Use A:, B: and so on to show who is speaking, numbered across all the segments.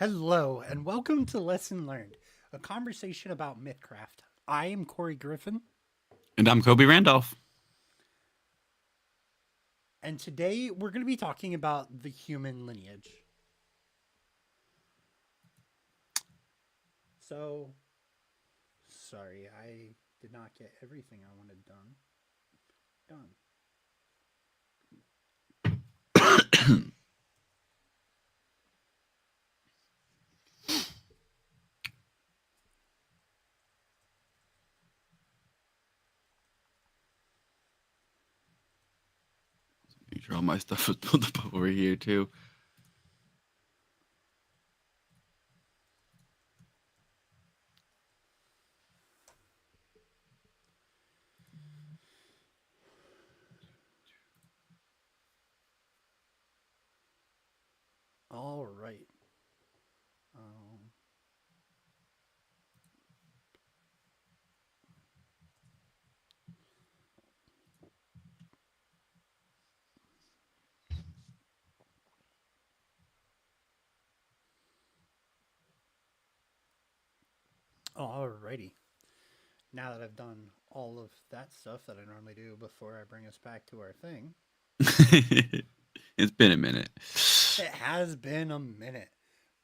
A: Hello, and welcome to Lesson Learned, a conversation about Mythcraft. I am Corey Griffin,
B: And I'm Kobe Randolph.
A: and today we're going to be talking about the human lineage. So, sorry, I did not get everything I wanted done. Done.
B: Make sure all my stuff is pulled up over here too.
A: All right. Um, all righty. Now that I've done all of that stuff that I normally do before I bring us back to our thing,
B: It's been a minute.
A: it has been a minute.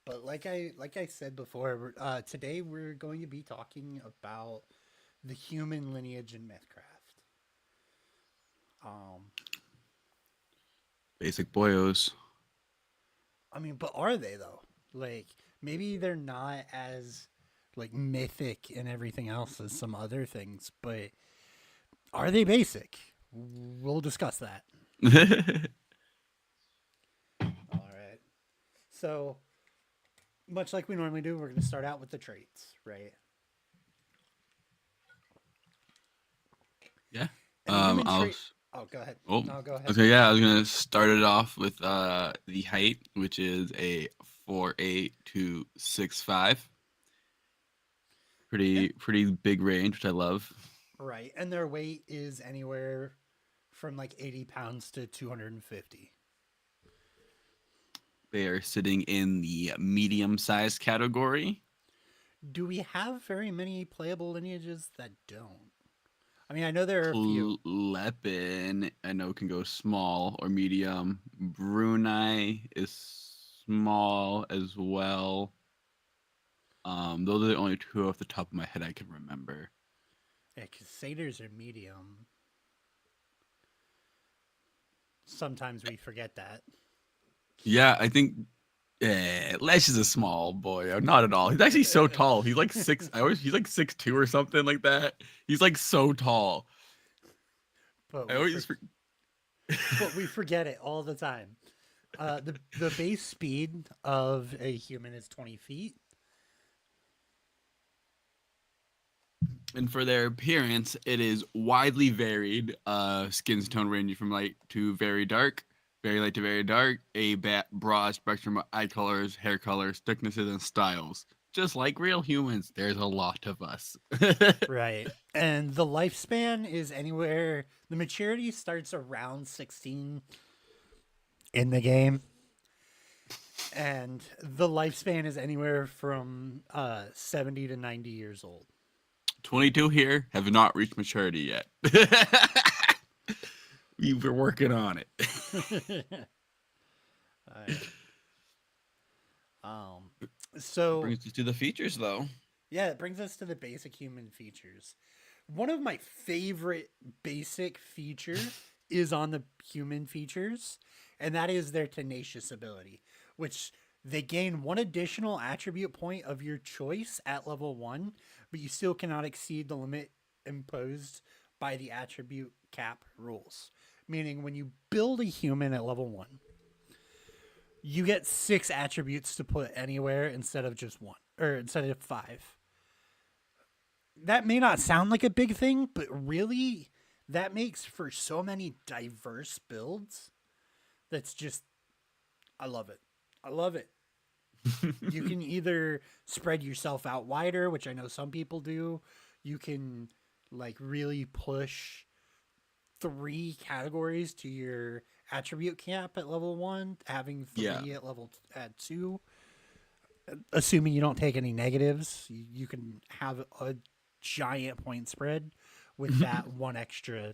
A: But like I said before, today we're going to be talking about the human lineage in Mythcraft. Um,
B: Basic boyos.
A: I mean, but are they though? Like maybe they're not as like mythic and everything else as some other things, but are they basic? We'll discuss that. All right. So much like we normally do, we're going to start out with the traits, right?
B: Yeah.
A: And the human
B: I'll.
A: trait. Oh, go ahead.
B: Oh.
A: No, go ahead.
B: Okay. Yeah. I was gonna start it off with the height, which is a 4'8" to 6'5".
A: And
B: Pretty big range, which I love.
A: right, and their weight is anywhere from like 80 pounds to 250.
B: They are sitting in the medium sized category.
A: Do we have very many playable lineages that don't? I mean, I know there are a few.
B: Lepin, I know can go small or medium. Brunei is small as well. Those are the only two off the top of my head I can remember.
A: Yeah, because satyrs are medium. Sometimes we forget that.
B: Yeah, I think Lesh is a small boy. Not at all. He's actually so tall. He's like six. He's like 6'2" or something like that. He's like so tall.
A: but
B: I
A: we
B: always
A: for, but we forget it all the time. The base speed of a human is 20 feet.
B: And for their appearance, it is widely varied. Skin tone ranging from light to very dark, very light to very dark, a broad spectrum of eye colors, hair colors, thicknesses, and styles. Just like real humans, there's a lot of us.
A: Right. And the lifespan is anywhere, the maturity starts around 16 in the game. And the lifespan is anywhere from 70 to 90 years old.
B: 22 here have not reached maturity yet. We were working on it.
A: All right. Um, so,
B: Brings us to the features, though.
A: yeah, it brings us to the basic human features. One of my favorite basic feature is on the human features, and that is their tenacious ability, which they gain one additional attribute point of your choice at level 1, but you still cannot exceed the limit imposed by the attribute cap rules. Meaning, when you build a human at level 1, you get 6 attributes to put anywhere instead of just one, or instead of 5. That may not sound like a big thing, but really, that makes for so many diverse builds. That's just, I love it. I love it. You can either spread yourself out wider, which I know some people do. You can like really push 3 categories to your attribute cap at level 1, having
B: Yeah.
A: 3 at level at 2. assuming you don't take any negatives, you can have a giant point spread with that one extra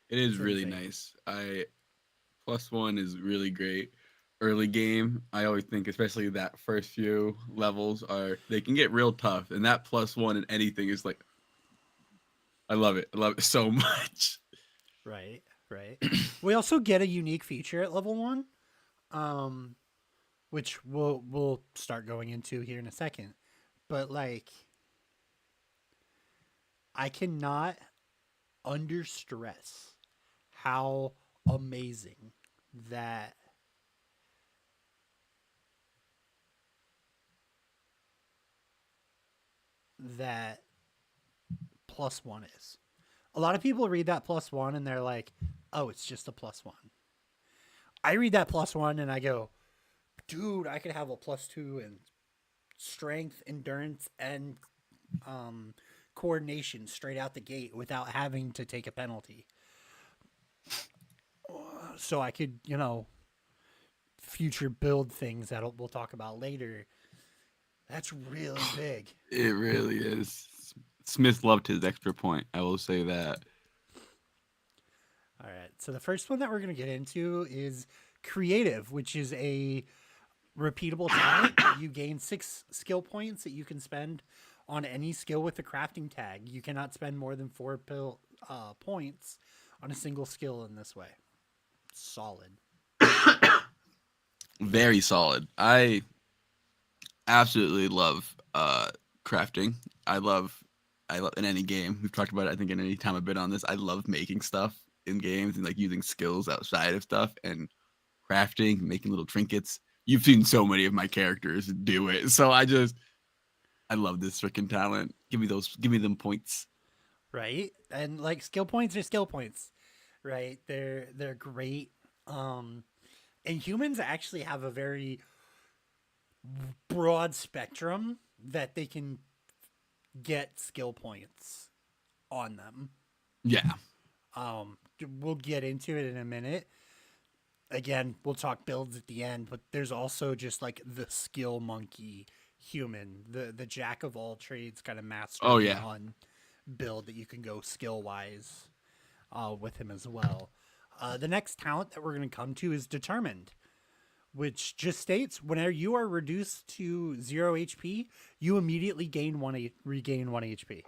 B: It is
A: thin
B: really
A: thing.
B: nice. I +1 is really great. Early game, I always think, especially that first few levels, are they can get real tough, and that +1 in anything is like, I love it. I love it so much.
A: Right, right. We also get a unique feature at level 1, um, which we'll start going into here in a second. But like, I cannot under stress how amazing that that +1 is. A lot of people read that +1 and they're like, "Oh, it's just a +1." I read that +1 and I go, "Dude, I could have a +2 in strength, endurance, and um, coordination straight out the gate without having to take a penalty." So I could, future build things that we'll talk about later. That's really big.
B: It really is. Smith loved his extra point. I will say that.
A: All right. So the first one that we're going to get into is creative, which is a repeatable talent. You gain 6 skill points that you can spend on any skill with the crafting tag. You cannot spend more than 4 points on a single skill in this way. Solid.
B: Very solid. I absolutely love crafting. I love in any game. We've talked about it, I think, in any time I've been on this. I love making stuff in games and like using skills outside of stuff and crafting, making little trinkets. You've seen so many of my characters do it. So I love this freaking talent. Give me them points.
A: Right? And like skill points are skill points. Right? They're great. Um and humans actually have a very broad spectrum that they can get skill points on them.
B: Yeah.
A: Um, we'll get into it in a minute. Again, we'll talk builds at the end, but there's also just like the skill monkey human, the jack of all trades, kind of master
B: Oh
A: of
B: yeah.
A: none build that you can go skill wise with him as well. The next talent that we're going to come to is determined, which just states whenever you are reduced to 0 HP, you immediately regain 1 HP.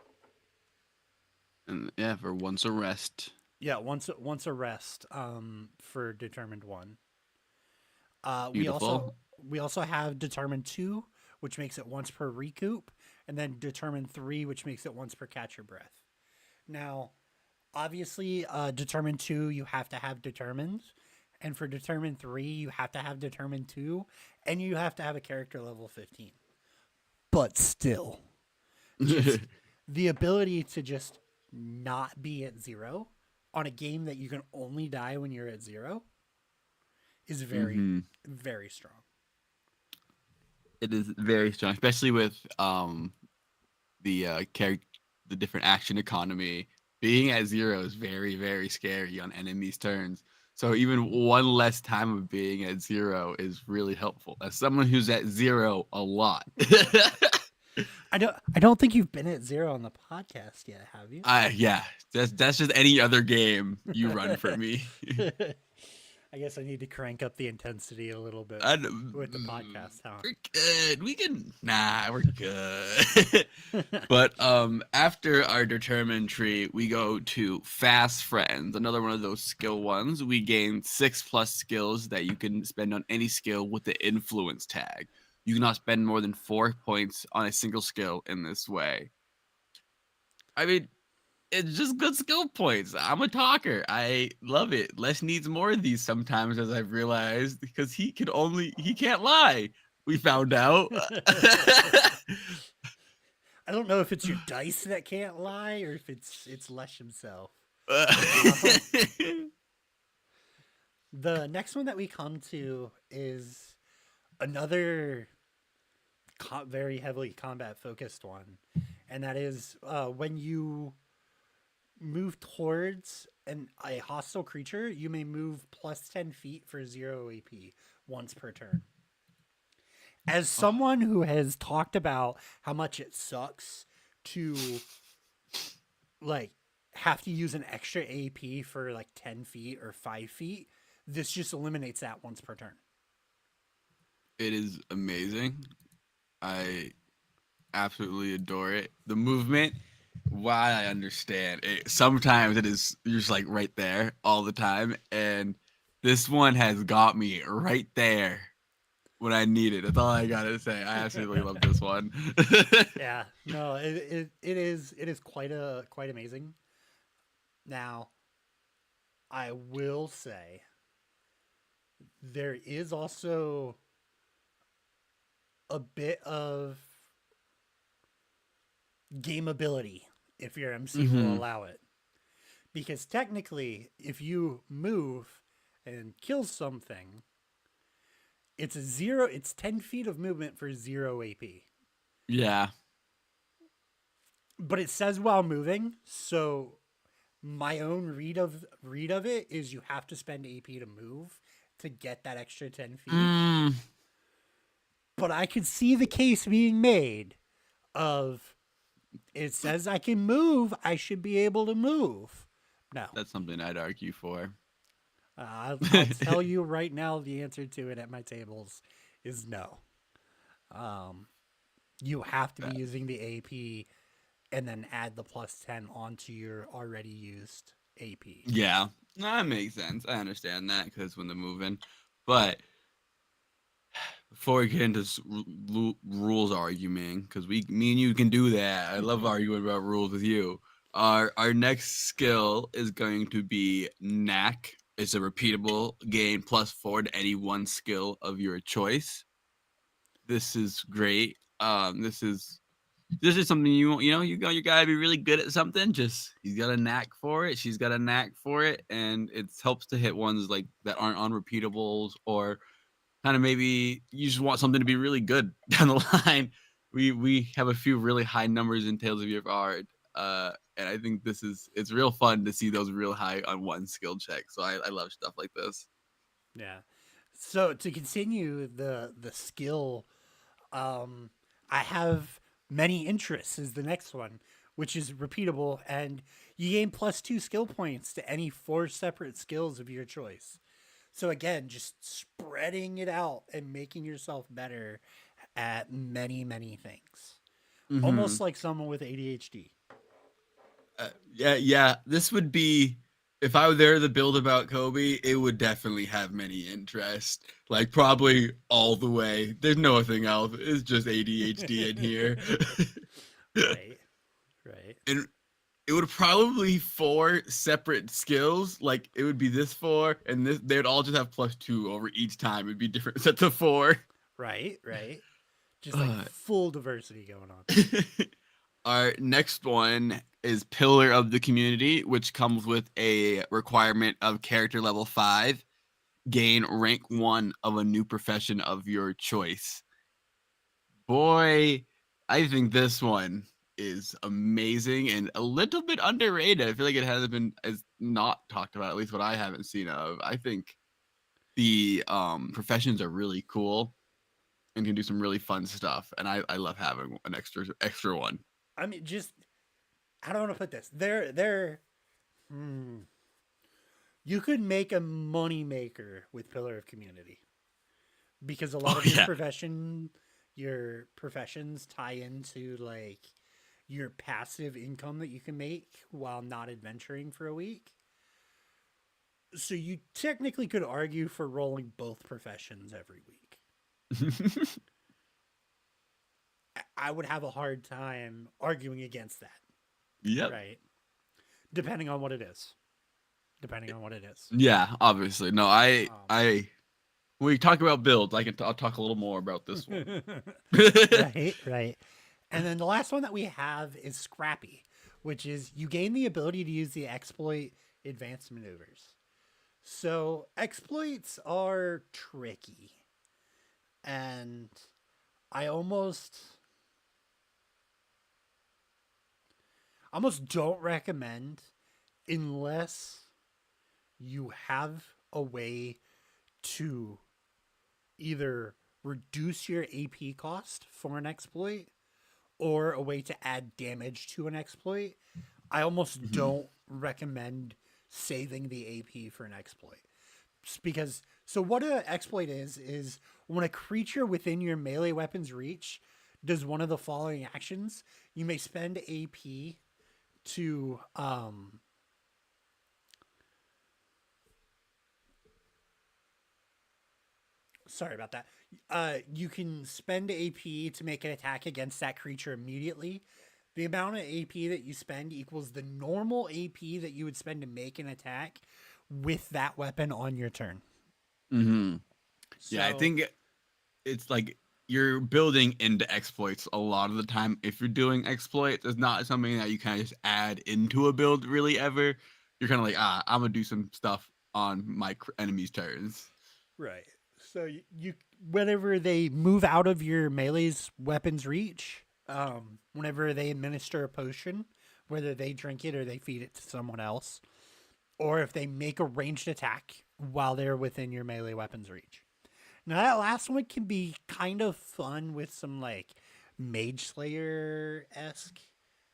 B: And yeah, for once a rest.
A: Yeah, once a rest for determined 1. Uh, we also
B: Beautiful.
A: we also have determined 2, which makes it once per recoup, and then determined 3, which makes it once per catch your breath. Now, obviously, determined 2 you have to have determined, and for determined 3 you have to have determined 2, and you have to have a character level 15. But still, just the ability to just not be at 0 on a game that you can only die when you're at 0 is very,
B: hmm
A: very strong.
B: It is very strong, especially with the the different action economy. Being at 0 is very, very scary on enemies' turns. So even one less time of being at 0 is really helpful. As someone who's at 0 a lot.
A: I don't think you've been at 0 on the podcast yet, have you?
B: Yeah, that's just any other game you run for me.
A: I guess I need to crank up the intensity a little bit
B: I,
A: with the podcast, huh?
B: we're good. We can we're good. But after our determined tree, we go to fast friends, another one of those skill ones. We gain 6+ skills that you can spend on any skill with the influence tag. You cannot spend more than 4 points on a single skill in this way. I mean, it's just good skill points. I'm a talker. I love it. Les needs more of these sometimes, as I've realized, because he can't lie. We found out.
A: I don't know if it's your dice that can't lie or if it's Lesh himself. Um, the next one that we come to is another very heavily combat focused one, and that is when you move towards a hostile creature, you may move plus 10 feet for 0 AP once per turn. As
B: Oh,
A: someone who has talked about how much it sucks to like have to use an extra AP for like 10 feet or 5 feet, this just eliminates that once per turn.
B: it is amazing. I absolutely adore it. The movement, while I understand it, sometimes it is you're just like right there all the time, and this one has got me right there when I need it. That's all I gotta say. I absolutely love this one.
A: Yeah, no, it is quite amazing. Now, I will say there is also a bit of gameability if your MC will
B: Hmm.
A: allow it. Because technically, if you move and kill something, it's 10 feet of movement for 0 AP.
B: Yeah.
A: But it says while moving, so my own read of it is you have to spend AP to move to get that extra 10 feet.
B: Mm,
A: But I could see the case being made of it says I can move, I should be able to move. No.
B: that's something I'd argue for.
A: I'll tell you right now the answer to it at my tables is no. Um, you have to be using the AP and then add the plus 10 onto your already used AP.
B: Yeah, that makes sense. I understand that because when they're moving, but before we get into rules arguing, because me and you can do that. I love arguing about rules with you. Our next skill is going to be knack. It's a repeatable gain +4 to any one skill of your choice. This is great. This is something you gotta be really good at something. Just he's got a knack for it. She's got a knack for it, and it helps to hit ones like that aren't unrepeatables or kind of maybe you just want something to be really good down the line. We have a few really high numbers in Tales of Yavard, and I think it's real fun to see those real high on one skill check. So I love stuff like this.
A: Yeah. So to continue the skill, um, I have many interests is the next one, which is repeatable, and you gain +2 skill points to any 4 separate skills of your choice. So again, just spreading it out and making yourself better at many things.
B: Mm-hmm.
A: Almost like someone with ADHD.
B: Yeah. This would be if I were there to build about Kobe, it would definitely have many interests. Like probably all the way. There's nothing else. It's just ADHD in here.
A: Right. Right.
B: And it would probably four separate skills. Like it would be this four, and this they would all just have +2 over each time. It'd be different sets of four.
A: Right. Right. Just like full diversity going on.
B: Our next one is Pillar of the Community, which comes with a requirement of character level 5. Gain rank 1 of a new profession of your choice. Boy, I think this one is amazing and a little bit underrated. I feel like it hasn't been as not talked about, at least what I haven't seen of. I think the professions are really cool and can do some really fun stuff. And I love having an extra one.
A: I mean, just I don't want to put this. They're you could make a money maker with Pillar of Community because a lot
B: Oh
A: of
B: yeah.
A: your professions tie into like your passive income that you can make while not adventuring for a week. So you technically could argue for rolling both professions every week. I would have a hard time arguing against that,
B: Yep.
A: right? Depending on what it is. Depending on what it is.
B: Yeah, obviously. No, I
A: Um,
B: I when we talk about builds, I'll talk a little more about this one.
A: right, right. And then the last one that we have is Scrappy, which is you gain the ability to use the exploit advanced maneuvers. So exploits are tricky. And I almost don't recommend unless you have a way to either reduce your AP cost for an exploit or a way to add damage to an exploit, I almost
B: Hmm.
A: don't recommend saving the AP for an exploit. Because so what an exploit is when a creature within your melee weapon's reach does one of the following actions, you may spend AP to sorry about that. You can spend AP to make an attack against that creature immediately. The amount of AP that you spend equals the normal AP that you would spend to make an attack with that weapon on your turn.
B: Hmm. Yeah, I
A: So,
B: think it's like you're building into exploits a lot of the time. If you're doing exploits, it's not something that you kind of just add into a build really ever. You're kind of like, I'm gonna do some stuff on my enemy's turns.
A: right. So you whenever they move out of your melee's weapons reach, whenever they administer a potion, whether they drink it or they feed it to someone else, or if they make a ranged attack while they're within your melee weapons reach. Now that last one can be kind of fun with some like Mage Slayer esque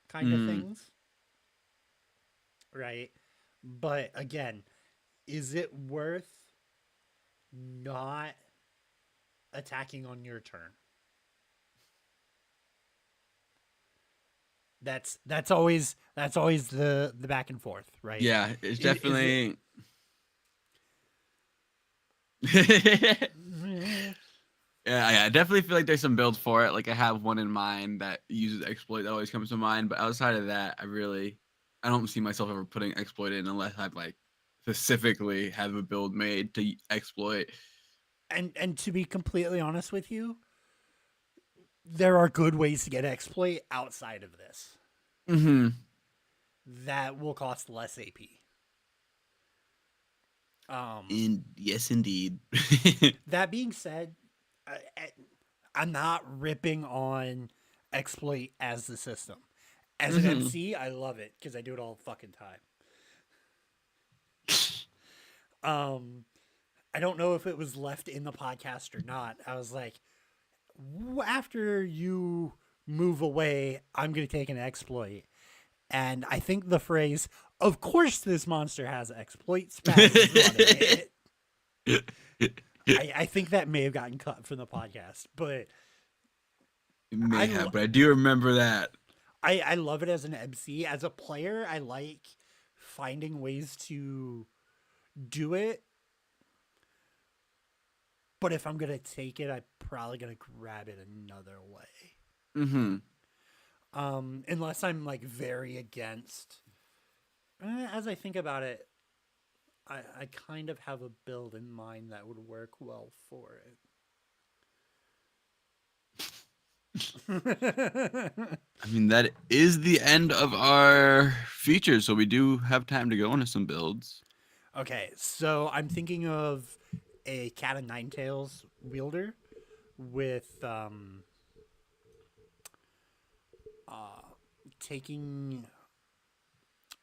A: kind of
B: Mm,
A: things, right? But again, is it worth not attacking on your turn? That's always the back and forth, right?
B: yeah, it's
A: Is it
B: definitely. Yeah, yeah, I definitely feel like there's some builds for it. Like I have one in mind that uses exploit that always comes to mind, but outside of that, I don't see myself ever putting exploit in unless I like specifically have a build made to exploit.
A: and to be completely honest with you, there are good ways to get exploit outside of this
B: Hmm.
A: that will cost less AP. Um,
B: And yes, indeed.
A: that being said, I, I'm not ripping on exploit as the system. As an
B: Hmm.
A: MC, I love it because I do it all the fucking time. Um, I don't know if it was left in the podcast or not. I was like, after you move away, I'm going to take an exploit. And I think the phrase, of course this monster has exploit spasms running it. I think that may have gotten cut from the podcast, but
B: It may
A: I,
B: have, but I do remember that.
A: I love it as an MC. As a player, I like finding ways to do it. But if I'm going to take it, I'm probably going to grab it another way.
B: Hmm.
A: Unless I'm like very against. As I think about it, I kind of have a build in mind that would work well for it.
B: I mean, that is the end of our features, so we do have time to go into some builds.
A: Okay, so I'm thinking of a cat of nine tails wielder with taking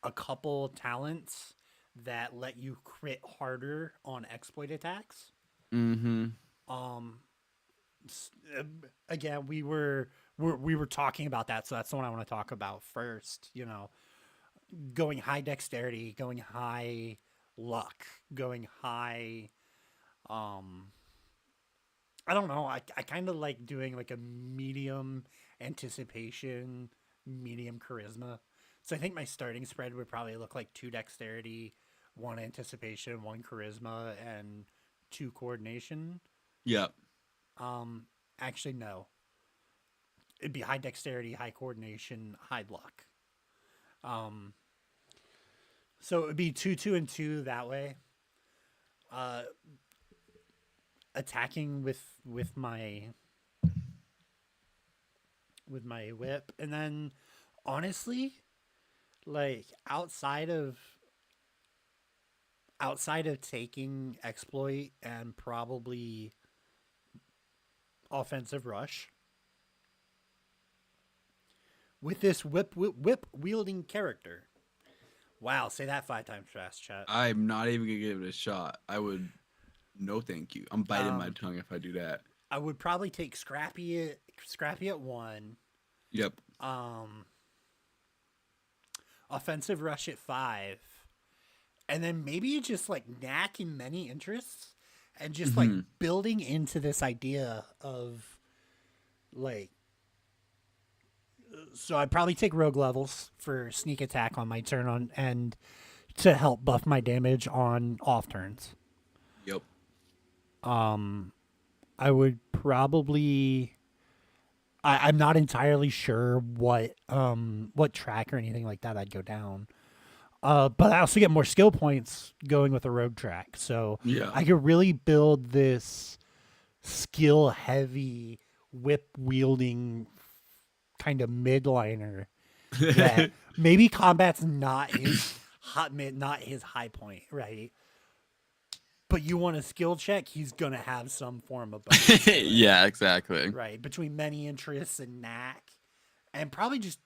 A: a couple talents that let you crit harder on exploit attacks.
B: Hmm.
A: Um, again, we were talking about that, so that's the one I want to talk about first. Going high dexterity, going high luck, going high. Um, I don't know. I kind of like doing like a medium anticipation, medium charisma. So I think my starting spread would probably look like two dexterity, one anticipation, one charisma, and two coordination.
B: Yep.
A: Um, actually, no. It'd be high dexterity, high coordination, high luck. Um, so it would be two, two, and two that way. Uh, attacking with my whip, and then honestly, like outside of taking exploit and probably offensive rush with this whip wielding character. Wow, say that 5 times fast, chat.
B: I'm not even gonna give it a shot. I would. No, thank you. I'm biting my
A: Um,
B: tongue if I do that.
A: I would probably take Scrappy at 1.
B: Yep.
A: Um, Offensive Rush at 5. And then maybe just like knack in many interests and just like
B: Mm-hmm.
A: building into this idea of like, so I'd probably take rogue levels for sneak attack on my turn on and to help buff my damage on off turns.
B: Yep.
A: I would probably I'm not entirely sure what track or anything like that I'd go down. But I also get more skill points going with a rogue track. So
B: Yeah.
A: I could really build this skill heavy whip wielding kind of midliner that maybe combat's not his high point, right? But you want a skill check, he's gonna have some form of bonus to it,
B: Yeah, exactly.
A: right? Between many interests and knack, and probably just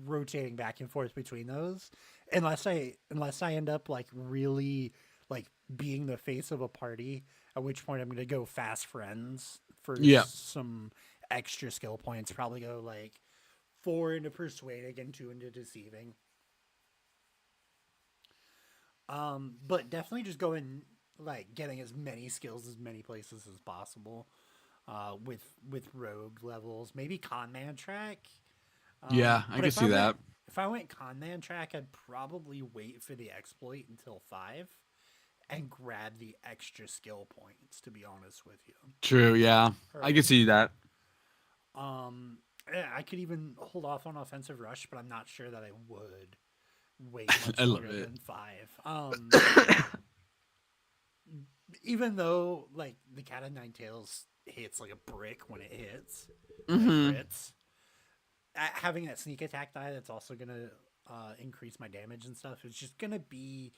A: rotating back and forth between those, unless I end up like really like being the face of a party, at which point I'm gonna go fast friends for
B: Yeah.
A: some extra skill points. Probably go like 4 into persuading and 2 into deceiving. But definitely just going like getting as many skills as many places as possible. With rogue levels, maybe con man track.
B: Yeah, I
A: But
B: can see that.
A: if I went con man track, I'd probably wait for the exploit until 5 and grab the extra skill points. To be honest with you,
B: True. Yeah, I can
A: right?
B: see that.
A: I could even hold off on offensive rush, but I'm not sure that I would wait
B: I
A: much
B: love
A: longer
B: it.
A: than 5. Even though like the cat of nine tails hits like a brick when it hits, when it
B: Mm-hmm.
A: crits, having that sneak attack die that's also gonna increase my damage and stuff is just gonna be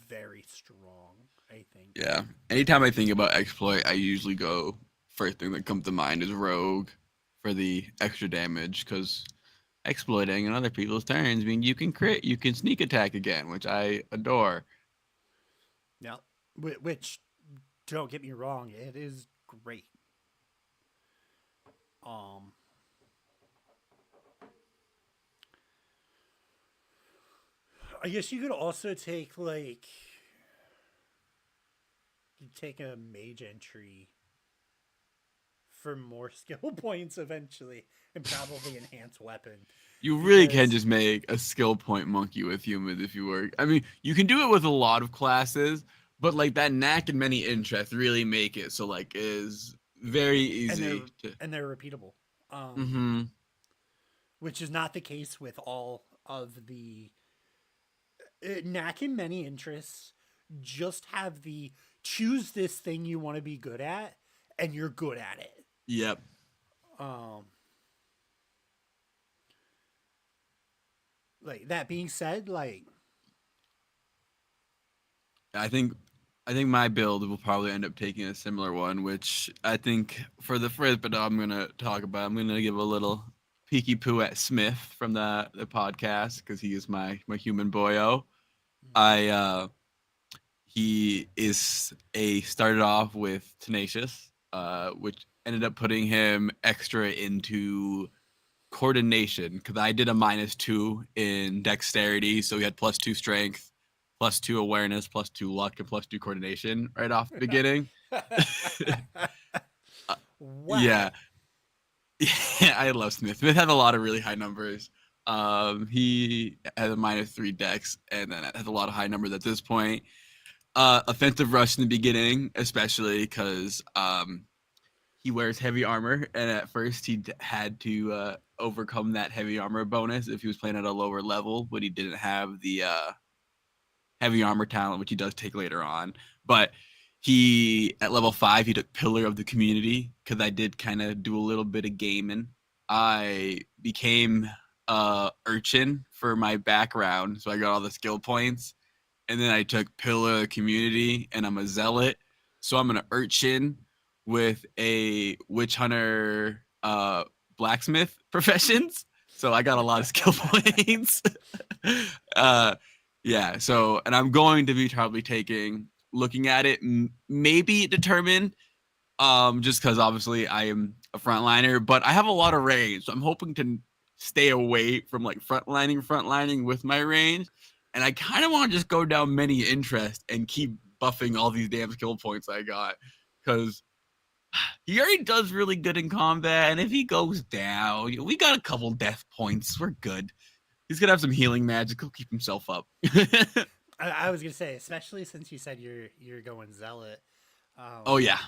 A: very strong. I think.
B: Yeah. Anytime I think about exploit, I usually go first thing that comes to mind is rogue for the extra damage because exploiting on other people's turns mean you can crit, you can sneak attack again, which I adore.
A: Yeah, which don't get me wrong, it is great. Um, I guess you could also take like you take a mage entry for more skill points eventually, and probably enhance weapon
B: You really can
A: because
B: just make a skill point monkey with humans if you work. I mean, you can do it with a lot of classes, but like that knack and many interests really make it so like it is very
A: and
B: easy
A: they're
B: to.
A: and they're repeatable,
B: Mm-hmm.
A: which is not the case with all of the knack and many interests. Just have the choose this thing you want to be good at, and you're good at it.
B: Yep.
A: Um, like that being said, like
B: I think I think my build will probably end up taking a similar one, which I think for the first bit I'm gonna talk about, I'm gonna give a little peeky poo at Smith from the podcast because he is my human boyo. I He is a started off with tenacious, which ended up putting him extra into coordination because I did a -2 in dexterity, so he had +2 strength, +2 awareness, +2 luck, and +2 coordination right off the beginning. Yeah,
A: wow.
B: yeah, I love Smith. Smith had a lot of really high numbers. He had a -3 dex, and then has a lot of high numbers at this point. Offensive rush in the beginning, especially because he wears heavy armor, and at first he had to overcome that heavy armor bonus if he was playing at a lower level, but he didn't have the heavy armor talent, which he does take later on. But he at level 5 he took Pillar of the Community because I did kind of do a little bit of gaming. I became urchin for my background, so I got all the skill points. And then I took Pillar of the Community, and I'm a zealot, so I'm an urchin with a witch hunter blacksmith professions. So I got a lot of skill points. uh, yeah. And I'm going to be probably taking, looking at it, maybe determine just because obviously I am a frontliner, but I have a lot of range, so I'm hoping to stay away from like frontlining with my range, and I kind of want to just go down many interest and keep buffing all these damn skill points I got, because he already does really good in combat, and if he goes down, we got a couple death points. We're good. He's gonna have some healing magic. He'll keep himself up.
A: I was gonna say, especially since you said you're going zealot.
B: Oh yeah,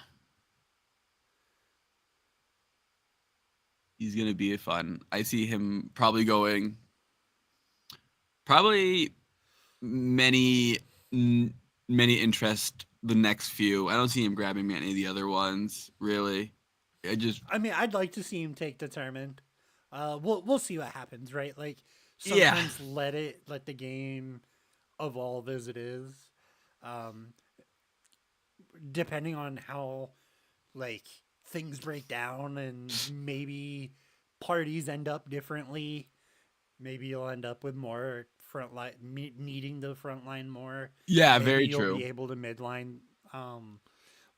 B: he's gonna be fun. I see him probably going, probably many many interest the next few. I don't see him grabbing me any of the other ones really.
A: I mean, I'd like to see him take determined. We'll see what happens, right? Like
B: Yeah.
A: sometimes let the game evolve as it is. Um, Depending on how like things break down and maybe parties end up differently. Maybe you'll end up with more frontline needing the front line more.
B: Yeah,
A: Maybe
B: very
A: you'll
B: true.
A: be able to midline.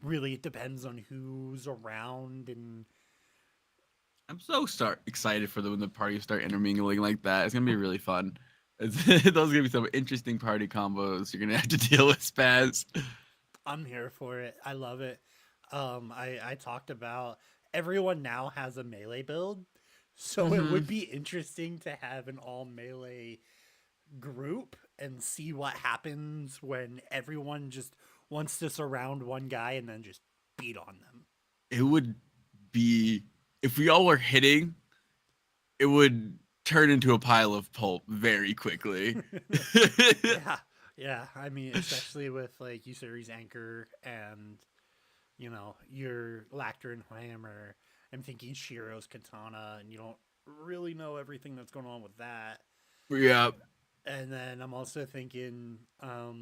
A: Really, it depends on who's around and
B: I'm so excited for when the parties start intermingling like that. It's gonna be really fun. Those are gonna be some interesting party combos you're gonna have to deal with, Spaz.
A: I'm here for it. I love it. I talked about everyone now has a melee build, so it
B: Mm-hmm.
A: would be interesting to have an all melee group and see what happens when everyone just wants to surround one guy and then just beat on them.
B: It would be, if we all were hitting, it would turn into a pile of pulp very quickly.
A: Yeah, yeah. I mean, especially with like Usuri's anchor and your Lacter and Hammer. I'm thinking Shiro's katana, and you don't really know everything that's going on with that.
B: Yeah,
A: And then I'm also thinking
B: just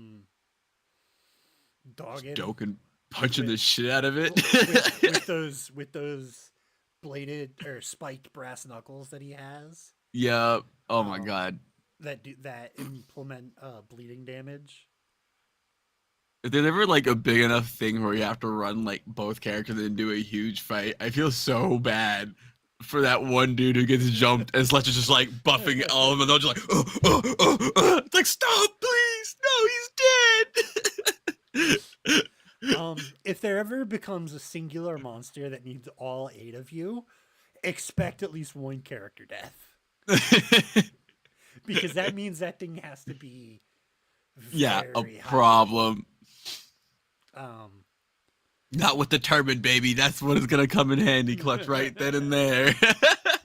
A: Doggin
B: joking, punching
A: with
B: the shit out of it.
A: with those bladed or spiked brass knuckles that he has
B: Yeah. Oh my
A: um,
B: god.
A: that implement bleeding damage.
B: If there's ever like a big enough thing where you have to run like both characters and do a huge fight, I feel so bad for that one dude who gets jumped and Sledge is just like buffing all of them and they're just like, It's like, stop, please. No, he's dead.
A: If there ever becomes a singular monster that needs all 8 of you, expect at least one character death because that means that thing has to be
B: Yeah, a
A: very high level.
B: problem.
A: Um,
B: Not with determined, baby. That's what is gonna come in handy, clutch right then and there.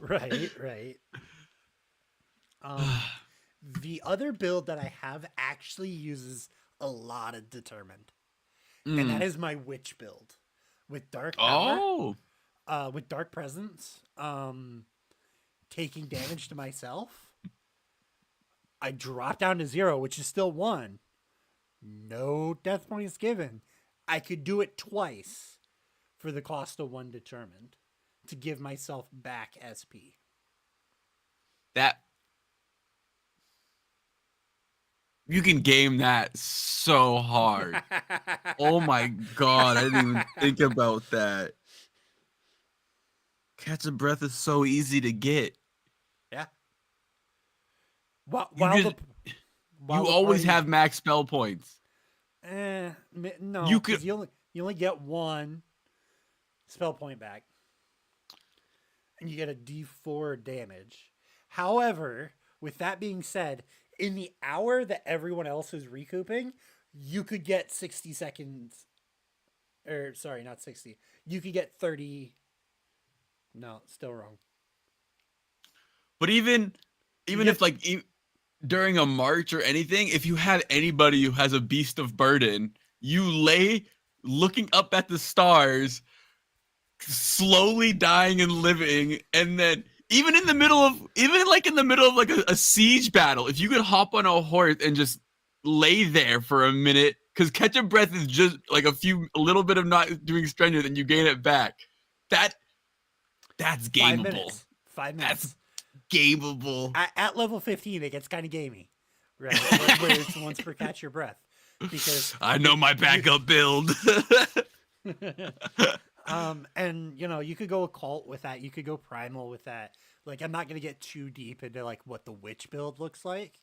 A: right, right. Um, the other build that I have actually uses a lot of determined, and that is my witch build with dark power,
B: Oh.
A: with dark presence, taking damage to myself. I drop down to 0, which is still 1. No death points given. I could do it twice for the cost of 1 determined to give myself back SP.
B: That you can game that so hard. Oh my god, I didn't even think about that. Catch a breath is so easy to get.
A: Yeah. While,
B: You
A: while
B: just
A: the while
B: you
A: the
B: always
A: party,
B: have max spell points.
A: no,
B: You
A: because
B: could
A: you only get 1 spell point back, and you get a D4 damage. However, with that being said, in the hour that everyone else is recouping, you could get 60 seconds. Or sorry, not 60. You could get 30. No, still wrong.
B: but even
A: You
B: if
A: get
B: like during a march or anything, if you have anybody who has a beast of burden, you lay looking up at the stars, slowly dying and living, and then even in the middle of like a siege battle, if you could hop on a horse and just lay there for a minute, because catch a breath is just like a little bit of not doing strenuous and you gain it back. That's
A: 5
B: gameable.
A: minutes. 5
B: That's
A: minutes.
B: gameable.
A: At level 15, it gets kind of gamey, right? Where it's once per catch your breath, because
B: I know my backup build.
A: And you know, you could go occult with that. You could go primal with that. Like, I'm not gonna get too deep into like what the witch build looks like,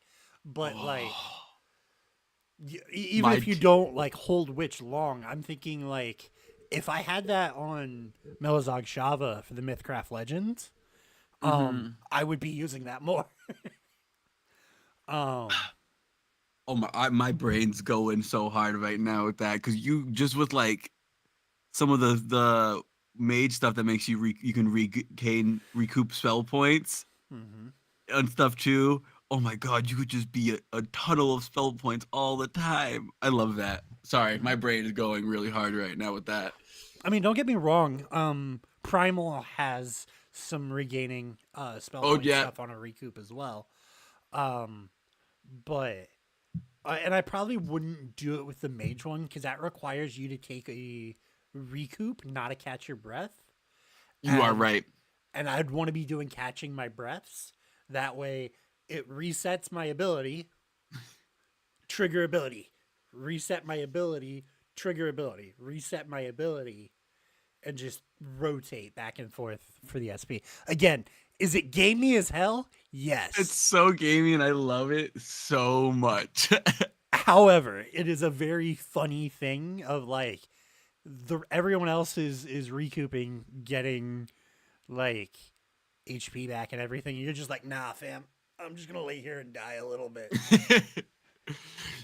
A: but like,
B: Oh,
A: even
B: my
A: if you
B: t-
A: don't like hold witch long, I'm thinking like if I had that on Melazog Shava for the Mythcraft Legends,
B: mhm.
A: I would be using that more. um,
B: Oh my brain's going so hard right now with that because you just with like some of the mage stuff that makes you you can recoup spell points
A: mhm.
B: and stuff too. Oh my god, you could just be a tunnel of spell points all the time. I love that. Sorry, my brain is going really hard right now with that.
A: I mean, don't get me wrong. Primal has some regaining spell
B: Oh
A: point
B: yeah,
A: stuff on a recoup as well. Um, but and I probably wouldn't do it with the mage one because that requires you to take a recoup, not a catch your breath,
B: you are
A: and
B: right.
A: I'd want to be doing catching my breaths. That way, it resets my ability, trigger ability, reset my ability, trigger ability, reset my ability, and just rotate back and forth for the SP. Again, is it gamey as hell?
B: It's
A: Yes.
B: so gamey and I love it so much.
A: However, it is a very funny thing of like the everyone else is recouping, getting like HP back and everything. You're just like, nah, fam. I'm just gonna lay here and die a little bit.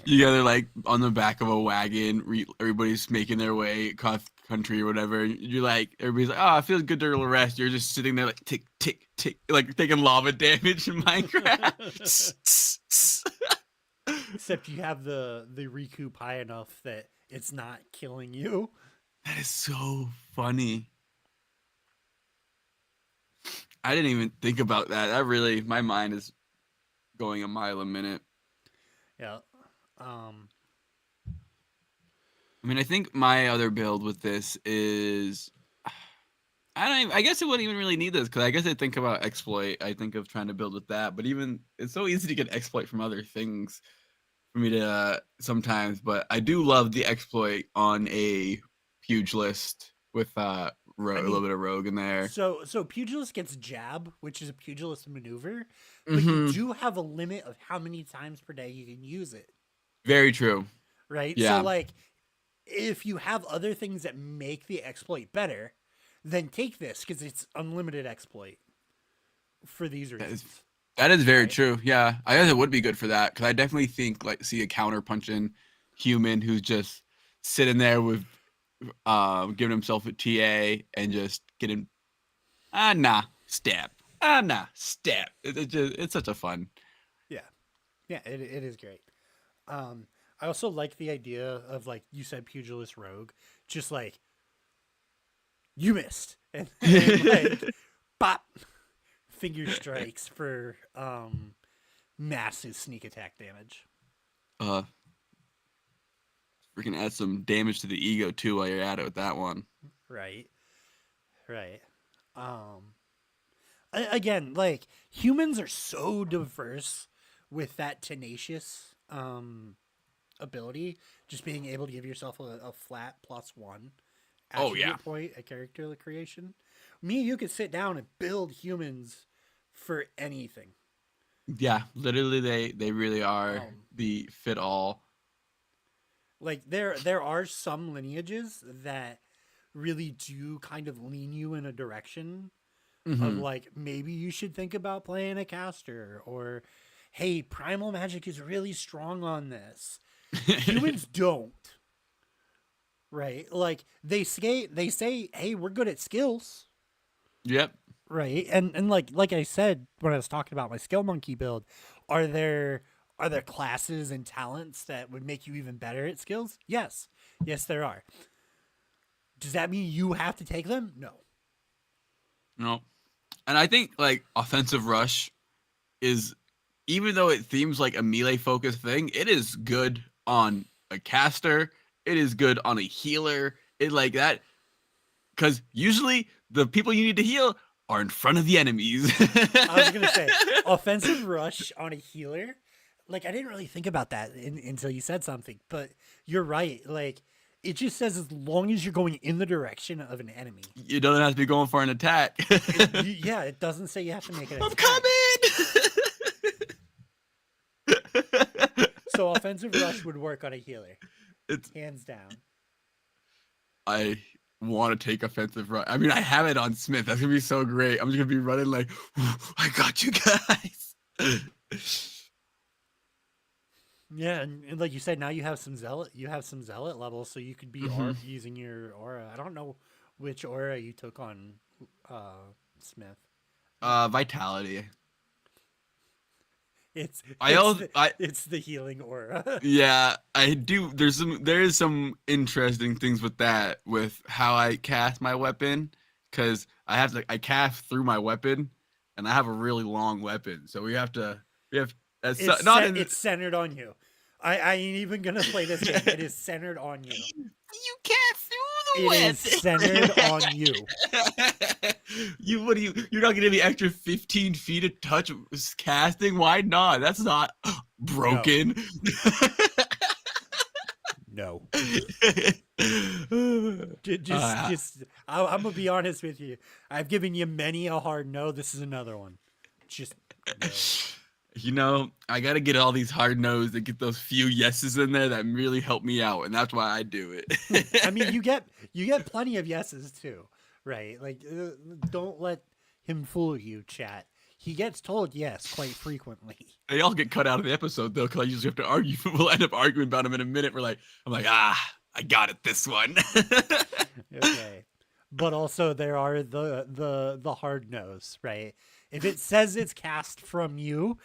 B: You guys are like on the back of a wagon. Everybody's making their way across country or whatever. You're like, everybody's like, oh, it feels good to rest. You're just sitting there like tick, tick, tick, like taking lava damage in Minecraft.
A: Except you have the recoup high enough that it's not killing you.
B: That is so funny. I didn't even think about that. That really, my mind is going a mile a minute.
A: Yeah. Um.
B: I mean, I think my other build with this is I don't. Even, I guess it wouldn't even really need this because I guess I think about exploit. I think of trying to build with that, but even it's so easy to get exploit from other things for me to sometimes. But I do love the exploit on a pugilist with a
A: I
B: little
A: mean,
B: bit of rogue in there.
A: so pugilist gets jab, which is a pugilist maneuver, but you
B: Hmm.
A: do have a limit of how many times per day you can use it,
B: Very true.
A: right? So
B: Yeah,
A: like, if you have other things that make the exploit better, then take this because it's unlimited exploit for these
B: that is
A: reasons,
B: that is very
A: right?
B: true. Yeah, I guess it would be good for that because I definitely think like see a counter punching human who's just sitting there with giving himself a TA and just getting nah stab nah stab. It's just it's such a fun.
A: Yeah, yeah, it is great. Um, I also like the idea of like you said, pugilist rogue, just like you missed, and like pop finger strikes for massive sneak attack damage.
B: uh, freaking add some damage to the ego too while you're at it with that one.
A: Right, right. Um, again, like humans are so diverse with that tenacious ability, just being able to give yourself a flat +1
B: Oh yeah,
A: attribute point at character creation. Me, you could sit down and build humans for anything.
B: yeah. Literally, they really are
A: Um,
B: the fit all.
A: like there are some lineages that really do kind of lean you in a direction of
B: Hmm.
A: like maybe you should think about playing a caster or hey, primal magic is really strong on this. Humans don't, right? Like they say, hey, we're good at skills,
B: Yep.
A: right? And like I said when I was talking about my skill monkey build, are there classes and talents that would make you even better at skills? Yes. Yes, there are. Does that mean you have to take them? No.
B: No. And I think like offensive rush is even though it seems like a melee focused thing, it is good on a caster. It is good on a healer. It like that because usually the people you need to heal are in front of the enemies.
A: I was gonna say offensive rush on a healer. Like I didn't really think about that until you said something, but you're right. Like It just says as long as you're going in the direction of an enemy.
B: You don't have to be going for an attack.
A: Yeah, it doesn't say you have to make an
B: I'm
A: attack.
B: coming.
A: So offensive rush would work on a healer,
B: It's
A: hands down.
B: I want to take offensive rush. I mean, I have it on Smith. That's gonna be so great. I'm just gonna be running like, I got you guys.
A: Yeah, and like you said, now you have some zealot. You have some zealot levels, so you could be using your aura. I don't know which aura you took on Smith.
B: Vitality.
A: It's
B: I
A: it's the healing aura.
B: Yeah, I do. There is some interesting things with that, with how I cast my weapon, because I cast through my weapon, and I have a really long weapon, so we have
A: It's centered on you. I ain't even gonna play this game. It is centered on you.
B: You cast through the
A: It
B: weapon.
A: is centered on you.
B: You're not getting the extra 15 feet of touch casting? Why not? That's not broken.
A: No. I'm gonna be honest with you. I've given you many a hard no. This is another one. Just no.
B: You know, I gotta get all these hard no's and get those few yeses in there that really help me out, and that's why I do it.
A: I mean, you get plenty of yeses too, right? Like, don't let him fool you, chat. He gets told yes quite frequently.
B: They all get cut out of the episode though, because I usually have to argue. We'll end up arguing about them in a minute. I'm like, I got it this one.
A: Okay, but also there are the hard no's, right? If it says it's cast from you,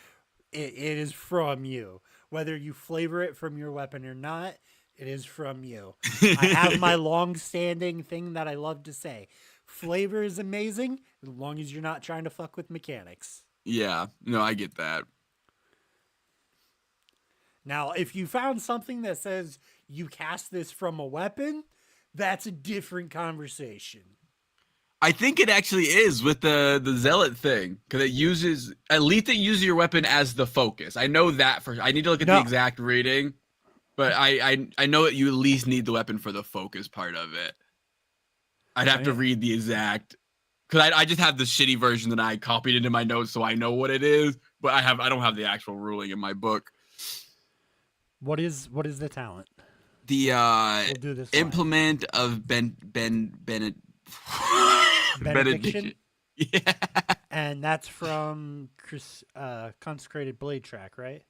A: it is from you. Whether you flavor it from your weapon or not, it is from you. I have my long-standing thing that I love to say. Flavor is amazing as long as you're not trying to fuck with mechanics.
B: Yeah, no, I get that.
A: Now, if you found something that says you cast this from a weapon, that's a different conversation.
B: I think it actually is with the zealot thing, because it uses your weapon as the focus. I know that I need to look at the exact reading, but I know that you at least need the weapon for the focus part of it. I'd have to read the exact, because I just have the shitty version that I copied into my notes, so I know what it is, but I don't have the actual ruling in my book.
A: What is the talent?
B: The
A: We'll do this
B: implement of benediction. Yeah.
A: And that's from Consecrated Blade Track, right?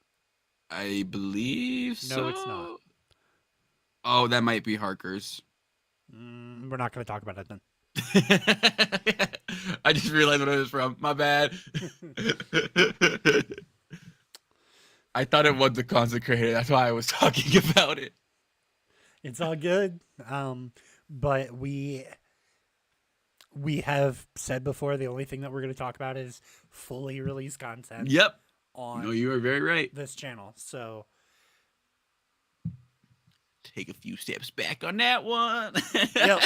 B: I believe so.
A: No, it's not.
B: Oh, that might be Harker's.
A: We're not going to talk about it then.
B: I just realized what it was from. My bad. I thought it was the Consecrated. That's why I was talking about it.
A: It's all good. But we have said before, the only thing that we're going to talk about is fully released content.
B: Yep.
A: On
B: no, you are very right.
A: This channel. So
B: take a few steps back on that one.
A: Yep.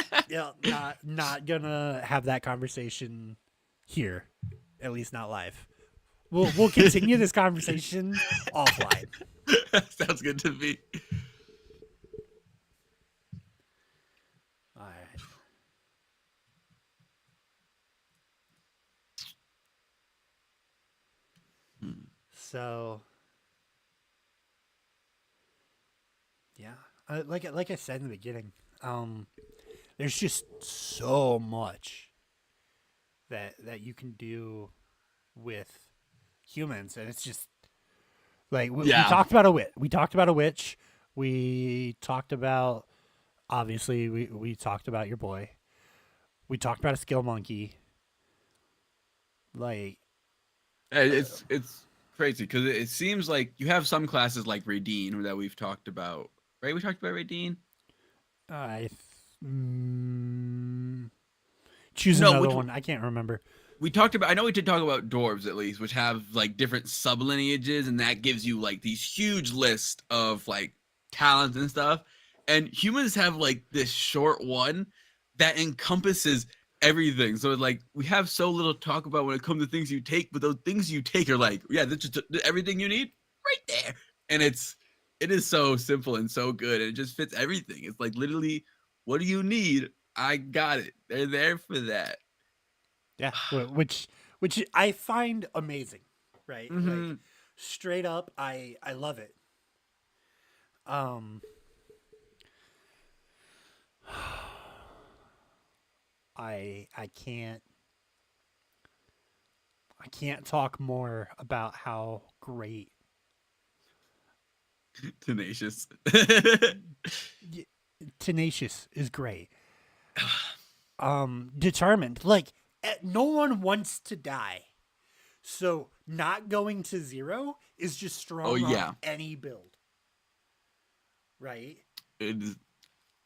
A: Not gonna have that conversation here, at least not live. We'll continue this conversation offline.
B: Sounds good to me.
A: All right. So, yeah, like I said in the beginning, there's just so much that you can do with humans, and it's just like we talked about a witch. We talked about a witch. We talked about, obviously, we talked about your boy. We talked about a skill monkey. Like,
B: it's crazy because it seems like you have some classes like Radine that we've talked about, right? We talked about Radine.
A: Choose another one. I can't remember.
B: We talked about. I know we did talk about dwarves at least, which have like different sublineages, and that gives you like these huge list of like talents and stuff. And humans have like this short one that encompasses everything. So like we have so little talk about when it comes to things you take, but those things you take are like, yeah, that's just everything you need right there. And it's it is so simple and so good. And it just fits everything. It's like literally, what do you need? I got it. They're there for that.
A: Yeah, which I find amazing, right? Like
B: Hmm.
A: straight up, I love it. Um, I can't talk more about how great
B: Tenacious.
A: y- Tenacious is great. Determined, like no one wants to die, so not going to zero is just
B: Oh
A: strong on
B: yeah,
A: any build, right?
B: it is,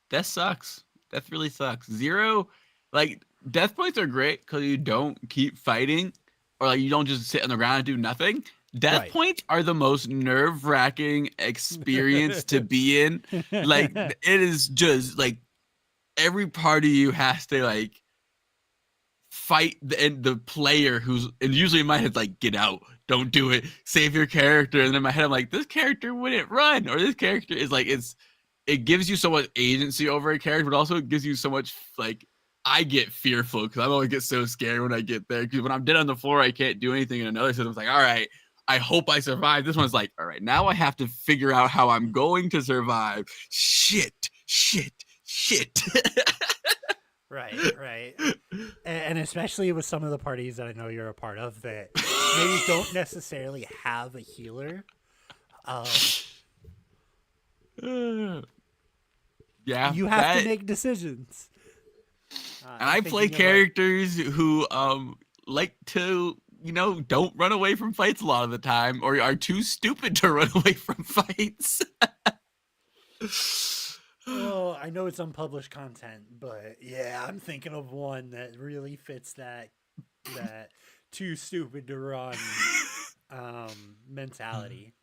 B: that sucks. That really sucks. Zero, like death points are great because you don't keep fighting, or like you don't just sit on the ground and do nothing. Death
A: Right.
B: points are the most nerve-wracking experience to be in. Like it is just like every part of you has to like fight and the player who's, and usually in my head like, get out, don't do it, save your character. And in my head I'm like, this character wouldn't run, or this character is like, it gives you so much agency over a character, but also it gives you so much like, I get fearful because I always get so scared when I get there, because when I'm dead on the floor I can't do anything. In another system's like, all right, I hope I survive. This one's like, all right, now I have to figure out how I'm going to survive. Shit.
A: Right, right. And especially with some of the parties that I know you're a part of that maybe don't necessarily have a healer. Um,
B: Yeah,
A: you have to
B: that.
A: make decisions.
B: And
A: I'm
B: I play
A: thinking of like,
B: characters who like to, don't run away from fights a lot of the time, or are too stupid to run away from fights.
A: oh, I know it's unpublished content, but yeah, I'm thinking of one that really fits that too stupid to run mentality.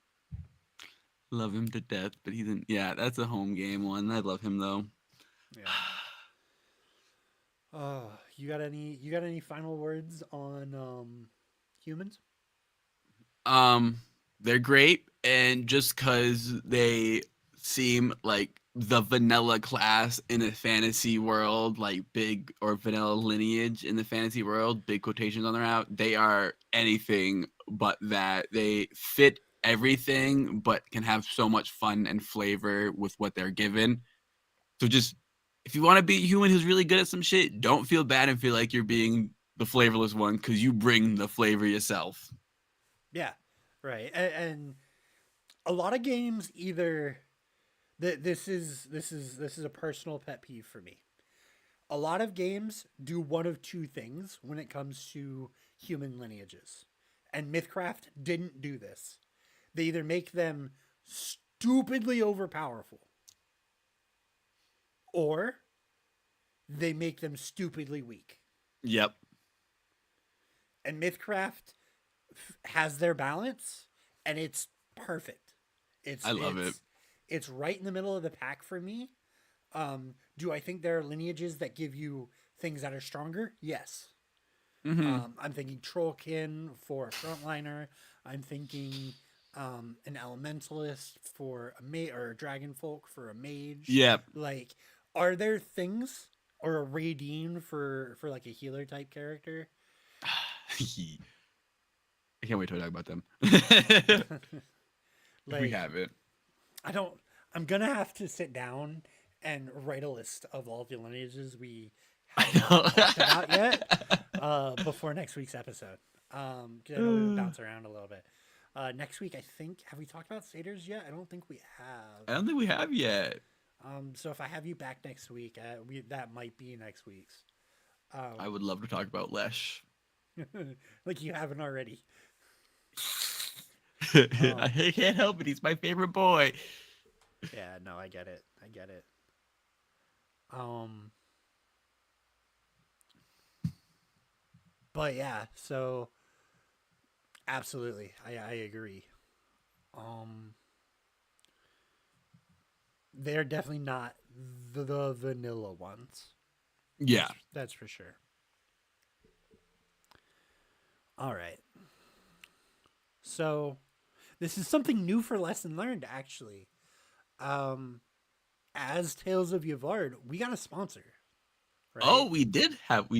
B: Love him to death, but he's in, yeah, that's a home game one. I love him though.
A: Yeah. You got any final words on humans?
B: Um, they're great, and just because they seem like the vanilla class in a fantasy world, like big, or vanilla lineage in the fantasy world, big quotations on their out, they are anything but that. They fit everything, but can have so much fun and flavor with what they're given. So just, if you want to be a human who's really good at some shit, don't feel bad and feel like you're being the flavorless one, because you bring the flavor yourself.
A: Yeah, right. And a lot of games either this is a personal pet peeve for me. A lot of games do one of two things when it comes to human lineages. And Mythcraft didn't do this. They either make them stupidly overpowerful or they make them stupidly weak.
B: Yep.
A: And Mythcraft has their balance and it's perfect. It's
B: I love it.
A: it's it's right in the middle of the pack for me. Do I think there are lineages that give you things that are stronger? Yes.
B: Mm-hmm.
A: I'm thinking Trollkin for a frontliner. I'm thinking an Elementalist for a mage, or a Dragon Folk for a mage.
B: Yep.
A: Like, are there things, or a Radine for like a healer type character?
B: I can't wait to talk about them. If we
A: Like,
B: have it.
A: I don't. I'm gonna have to sit down and write a list of all the lineages we
B: I
A: have not talked about yet
B: know.
A: before next week's episode. Because I know we bounce around a little bit. Next week, I think, have we talked about satyrs yet? I don't think we
B: I
A: have.
B: don't think we have yet.
A: So if I have you back next week, that might be next week's.
B: I
A: Um,
B: would love to talk about Lesh.
A: like you haven't already. Um,
B: I can't help it. He's my favorite boy.
A: yeah, no, I get it. I get it. Um, but yeah, so absolutely, I agree. Um, they're definitely not the vanilla ones.
B: Yeah.
A: That's for sure. All right. So this is something new for Lesson Learned, actually. as Tales of Yavard, we got a sponsor,
B: Oh,
A: right?
B: we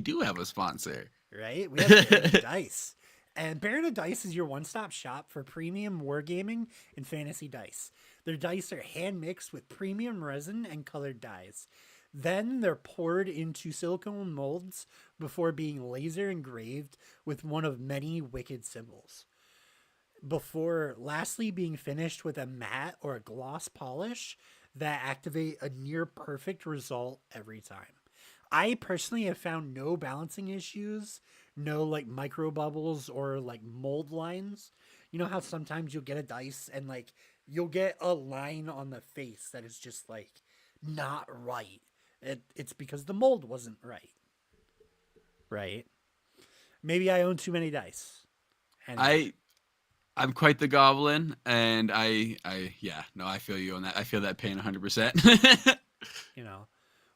B: do have a sponsor.
A: Right? We have Baron of Dice. And Baron of Dice is your one stop shop for premium wargaming and fantasy dice. Their dice are hand mixed with premium resin and colored dyes. Then they're poured into silicone molds before being laser engraved with one of many wicked symbols. Before lastly being finished with a matte or a gloss polish that activate a near perfect result every time. I personally have found no balancing issues, no like micro bubbles or like mold lines. You know how sometimes you'll get a dice and like you'll get a line on the face that is just like not right. It's because the mold wasn't right. Right. Maybe I own too many dice. Anyway,
B: I I'm quite the goblin, and yeah, no, I feel you on that. I feel that pain 100%.
A: you know,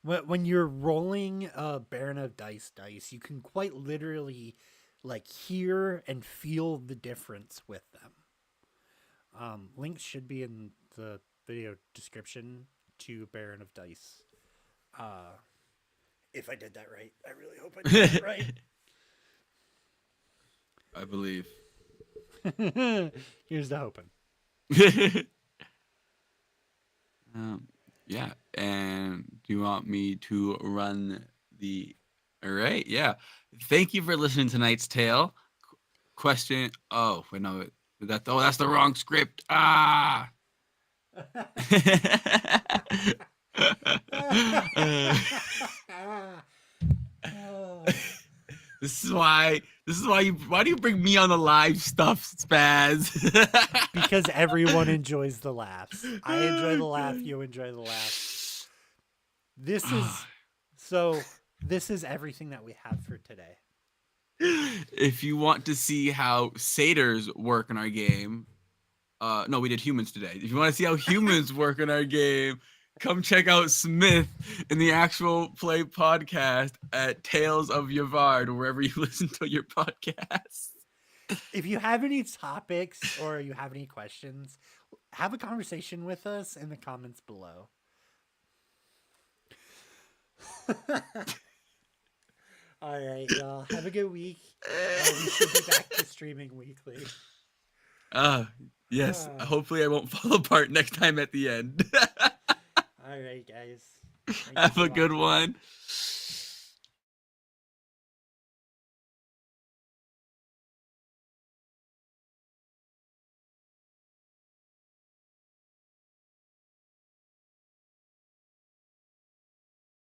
A: when you're rolling a Baron of dice, you can quite literally like hear and feel the difference with them. Links should be in the video description to Baron of Dice. Uh, if I did that right, I really hope I did that right.
B: I believe.
A: Here's the hoping.
B: Yeah, and do you want me to run the? All right, yeah. Thank you for listening to tonight's tale. Question. Oh, wait, no, that's the wrong script. Ah. This is why. Why do you bring me on the live stuff, Spaz?
A: Because everyone enjoys the laughs. I enjoy the laugh. You enjoy the laugh. This is everything that we have for today.
B: If you want to see how satyrs work in our game, no, we did humans today. If you want to see how humans work in our game, come check out Smith in the actual play podcast at Tales of Yavard, wherever you listen to your podcasts.
A: If you have any topics or you have any questions, have a conversation with us in the comments below. All right, y'all. Have a good week. We should be back to streaming weekly.
B: Yes. Hopefully I won't fall apart next time at the end.
A: All right, guys.
B: Have a good one.